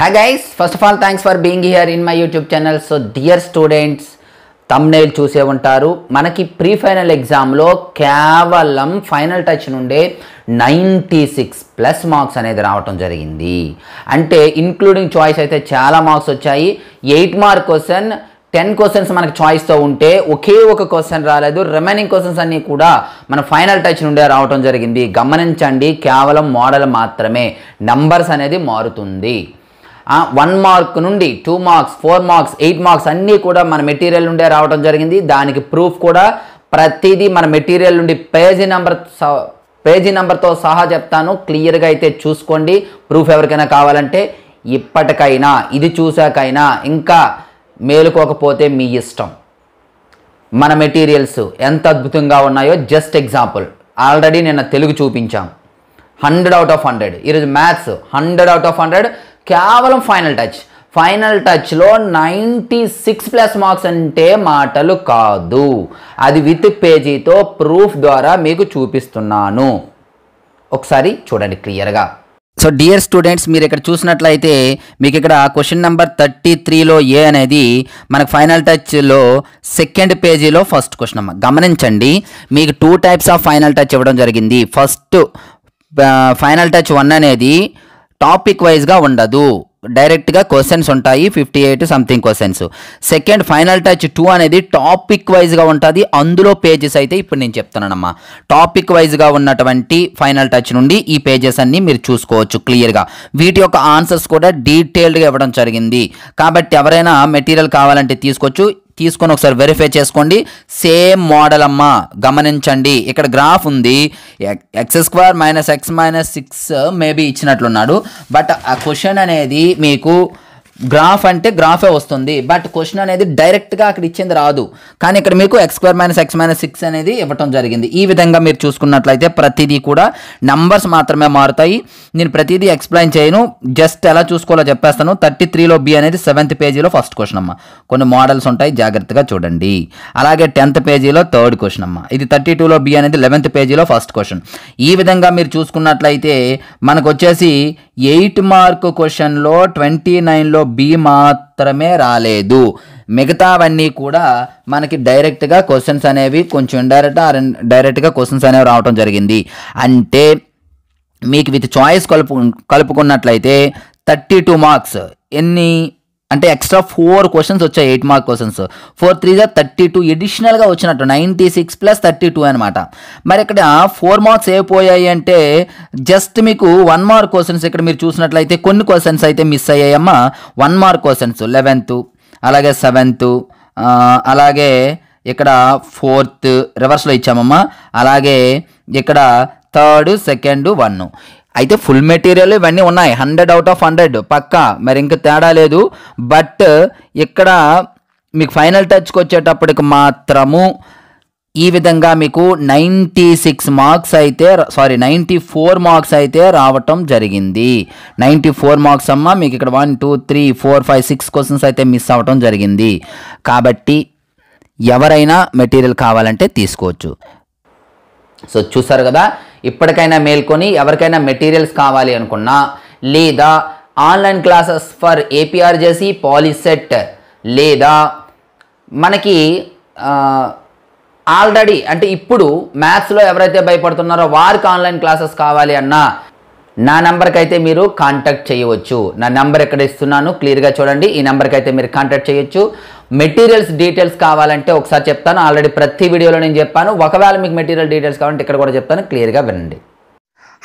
Hi guys, first of all thanks for being here in my YouTube channel. So dear students, thumbnail చూసే ఉంటారు. మనకి pre final ఎగ్జామ్లో కేవలం final touch నుండే 96 plus marks అనేది రావటం జరిగింది. అంటే ఇంక్లూడింగ్ చాయిస్ అయితే చాలా మార్క్స్ వచ్చాయి. 8 మార్క్ క్వశ్చన్ 10 క్వశ్చన్స్ మనకు చాయిస్తో ఉంటే ఒకే ఒక క్వశ్చన్ రాలేదు. రిమైనింగ్ క్వశ్చన్స్ అన్నీ కూడా మన ఫైనల్ టచ్ నుండే రావటం జరిగింది. గమనించండి, కేవలం మోడల్ మాత్రమే, నంబర్స్ అనేది మారుతుంది. 1 మార్క్ నుండి 2 మార్క్స్ 4 మార్క్స్ 8 మార్క్స్ అన్నీ కూడా మన మెటీరియల్ నుండే రావడం జరిగింది. దానికి ప్రూఫ్ కూడా ప్రతిదీ మన మెటీరియల్ నుండి పేజీ నెంబర్తో సహా చెప్తాను. క్లియర్గా అయితే చూసుకోండి. ప్రూఫ్ ఎవరికైనా కావాలంటే ఇప్పటికైనా ఇది చూసాకైనా ఇంకా మేలుకోకపోతే మీ ఇష్టం. మన మెటీరియల్స్ ఎంత అద్భుతంగా ఉన్నాయో జస్ట్ ఎగ్జాంపుల్. ఆల్రెడీ నిన్న తెలుగు చూపించాం, 100 out of 100. ఈరోజు మ్యాథ్స్ 100 out of 100. కేవలం ఫైనల్ టచ్లో 96 ప్లస్ మార్క్స్ అంటే మాటలు కాదు. అది విత్ పేజీతో ప్రూఫ్ ద్వారా మీకు చూపిస్తున్నాను. ఒకసారి చూడండి క్లియర్గా. సో డియర్ స్టూడెంట్స్, మీరు ఇక్కడ చూసినట్లయితే మీకు ఇక్కడ క్వశ్చన్ నెంబర్ 33లో ఏ అనేది మనకు ఫైనల్ టచ్లో సెకండ్ పేజీలో ఫస్ట్ క్వశ్చన్ అమ్మ. గమనించండి, మీకు 2 టైప్స్ ఆఫ్ ఫైనల్ టచ్ ఇవ్వడం జరిగింది. ఫస్ట్ ఫైనల్ టచ్ 1 అనేది టాపిక్ వైజ్గా ఉండదు, డైరెక్ట్గా క్వశ్చన్స్ ఉంటాయి, 58 something questions. Second final touch 2 అనేది టాపిక్ వైజ్గా ఉంటుంది. అందులో పేజెస్ అయితే ఇప్పుడు నేను చెప్తున్నానమ్మా. టాపిక్ వైజ్గా ఉన్నటువంటి ఫైనల్ టచ్ నుండి ఈ పేజెస్ అన్నీ మీరు చూసుకోవచ్చు క్లియర్గా. వీటి యొక్క ఆన్సర్స్ కూడా డీటెయిల్డ్గా ఇవ్వడం జరిగింది. కాబట్టి ఎవరైనా మెటీరియల్ కావాలంటే తీసుకొని ఒకసారి వెరిఫై చేసుకోండి. సేమ్ మోడల్ అమ్మ. గమనించండి, ఇక్కడ గ్రాఫ్ ఉంది. x² - x - 6 maybe ఇచ్చినట్లున్నాడు. బట్ ఆ క్వశ్చన్ అనేది మీకు గ్రాఫ్ అంటే గ్రాఫే వస్తుంది, బట్ క్వశ్చన్ అనేది డైరెక్ట్గా అక్కడ ఇచ్చింది రాదు. కానీ ఇక్కడ మీకు x² - x - 6 అనేది ఇవ్వటం జరిగింది. ఈ విధంగా మీరు చూసుకున్నట్లయితే ప్రతిదీ కూడా నంబర్స్ మాత్రమే మారుతాయి. నేను ప్రతిదీ ఎక్స్ప్లెయిన్ చేయను, జస్ట్ ఎలా చూసుకోవాలో చెప్పేస్తాను. 33లో B అనేది 7th పేజీలో ఫస్ట్ క్వశ్చన్ అమ్మ. కొన్ని మోడల్స్ ఉంటాయి, జాగ్రత్తగా చూడండి. అలాగే 10th పేజీలో థర్డ్ క్వశ్చన్ అమ్మ. ఇది 32లో B అనేది 11th పేజీలో ఫస్ట్ క్వశ్చన్. ఈ విధంగా మీరు చూసుకున్నట్లయితే మనకు వచ్చేసి 8 మార్క్ క్వశ్చన్లో 29లో B మాత్రమే రాలేదు. మిగతావన్నీ కూడా మనకి డైరెక్ట్గా క్వశ్చన్స్ అనేవి కొంచెం డైరెక్ట్గా క్వశ్చన్స్ అనేవి రావడం జరిగింది. అంటే మీకు విత్ చాయిస్ కలుపుకున్నట్లయితే 32 మార్క్స్ ఎన్ని అంటే ఎక్స్ట్రా 4 క్వశ్చన్స్ వచ్చాయి. 8 మార్క్ క్వశ్చన్స్ 4 3 32 ఎడిషనల్గా వచ్చినట్టు 96 + 32 అనమాట. మరి ఇక్కడ 4 మార్క్స్ అయిపోయాయి అంటే జస్ట్ మీకు 1 మార్క్ క్వశ్చన్స్ ఇక్కడ మీరు చూసినట్లయితే కొన్ని క్వశ్చన్స్ అయితే మిస్ అయ్యాయమ్మా. 1 మార్క్ క్వశ్చన్స్ 11th, అలాగే 7th, అలాగే ఇక్కడ 4th రివర్స్లో ఇచ్చామమ్మా. అలాగే ఇక్కడ 3rd, 2nd, 1. అయితే ఫుల్ మెటీరియల్ ఇవన్నీ ఉన్నాయి. 100 out of 100 పక్కా, మరి ఇంక తేడా లేదు. బట్ ఇక్కడ మీకు ఫైనల్ టచ్కి వచ్చేటప్పటికి మాత్రము ఈ విధంగా మీకు 94 మార్క్స్ అయితే రావటం జరిగింది. 94 మార్క్స్ అమ్మ. మీకు ఇక్కడ 1 2 3 4 5 6 క్వశ్చన్స్ అయితే మిస్ అవ్వటం జరిగింది. కాబట్టి ఎవరైనా మెటీరియల్ కావాలంటే తీసుకోవచ్చు. సో చూసారు కదా, ఇప్పటికైనా మేల్కొని ఎవరికైనా మెటీరియల్స్ కావాలి అనుకున్నా, లేదా online classes for APRJC, POLYCET, లేదా మనకి ఆల్రెడీ అంటే ఇప్పుడు మ్యాథ్స్లో ఎవరైతే భయపడుతున్నారో వారికి ఆన్లైన్ క్లాసెస్ కావాలి అన్నా నా నెంబర్కి అయితే మీరు కాంటాక్ట్ చేయవచ్చు. నా నెంబర్ ఎక్కడ ఇస్తున్నాను క్లియర్గా చూడండి. ఈ నెంబర్కి అయితే మీరు కాంటాక్ట్ చేయొచ్చు. మెటీరియల్స్ డీటెయిల్స్ కావాలంటే ఒకసారి చెప్తాను. ఆల్రెడీ ప్రతి వీడియోలో నేను చెప్పాను. ఒకవేళ మీకు మెటీరియల్ డీటెయిల్స్ కావాలంటే ఇక్కడ కూడా చెప్తాను, క్లియర్గా వినండి.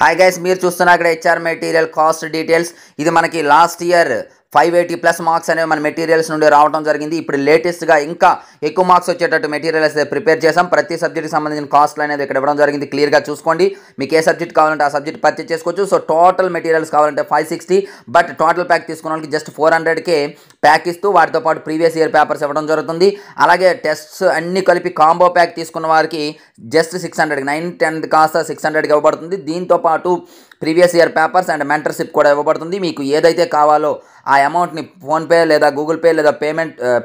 హాయ్ గైస్, మీరు చూస్తున్న ఇక్కడ హెచ్ఆర్ మెటీరియల్ కాస్ట్ డీటెయిల్స్. ఇది మనకి లాస్ట్ ఇయర్ 580 ప్లస్ మార్క్స్ అనేవి మన మెటీరియల్స్ నుండి రావడం జరిగింది. ఇప్పుడు లేటెస్ట్గా ఇంకా ఎక్కువ మార్క్స్ వచ్చేటట్టు మెటీరియల్స్ ప్రిపేర్ చేసాం. ప్రతి సబ్జెక్ట్కి సంబంధించిన కాస్ట్లు అనేది ఇక్కడ ఇవ్వడం జరిగింది. క్లియర్గా చూసుకోండి. మీకు ఏ సబ్జెక్ట్ కావాలంటే ఆ సబ్జెక్ట్ పర్చేస్ చేసుకోవచ్చు. సో టోటల్ మెటీరియల్స్ కావాలంటే 560, బట్ టోటల్ ప్యాక్ తీసుకున్న వాళ్ళకి జస్ట్ 400కే ప్యాక్ ఇస్తూ వాటితో పాటు ప్రీవియస్ ఇయర్ పేపర్స్ ఇవ్వడం జరుగుతుంది. అలాగే టెస్ట్స్ అన్ని కలిపి కాంబో ప్యాక్ తీసుకున్న వారికి జస్ట్ 600, 9 10 కాస్త 600కి ఇవ్వబడుతుంది. దీంతో పాటు previous year papers and mentorship కూడా ఇవ్వబడుతుంది. మీకు ఏదైతే కావాలో ఆ అమౌంట్ని ఫోన్పే లేదా గూగుల్ పే లేదా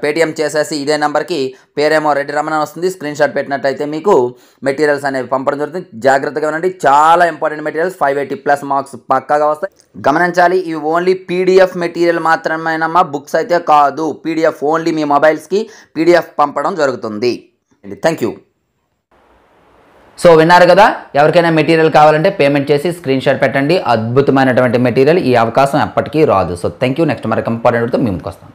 పేటిఎం చేసేసి ఇదే నెంబర్కి పేరేమో రెడ్డి రమణ అని వస్తుంది. స్క్రీన్ షాట్ పెట్టినట్టయితే మీకు మెటీరియల్స్ అనేవి పంపడం జరుగుతుంది. జాగ్రత్తగా ఉండండి, చాలా ఇంపార్టెంట్ మెటీరియల్స్, 580+ మార్క్స్ పక్కాగా వస్తాయి. గమనించాలి, ఇవి ఓన్లీ పీడిఎఫ్ మెటీరియల్ మాత్రమేనమ్మా, బుక్స్ అయితే కాదు. పీడిఎఫ్ ఓన్లీ మీ మొబైల్స్కి పీడిఎఫ్ పంపడం జరుగుతుంది. Thank you. సో విన్నారు కదా, ఎవరికైనా మెటీరియల్ కావాలంటే పేమెంట్ చేసి స్క్రీన్ షాట్ పెట్టండి. అద్భుతమైనటువంటి మెటీరియల్, ఈ అవకాశం ఎప్పటికీ రాదు. So thank you. నెక్స్ట్ మరొక ఇంపార్టెంట్తో మీ ముందుకు వస్తాను.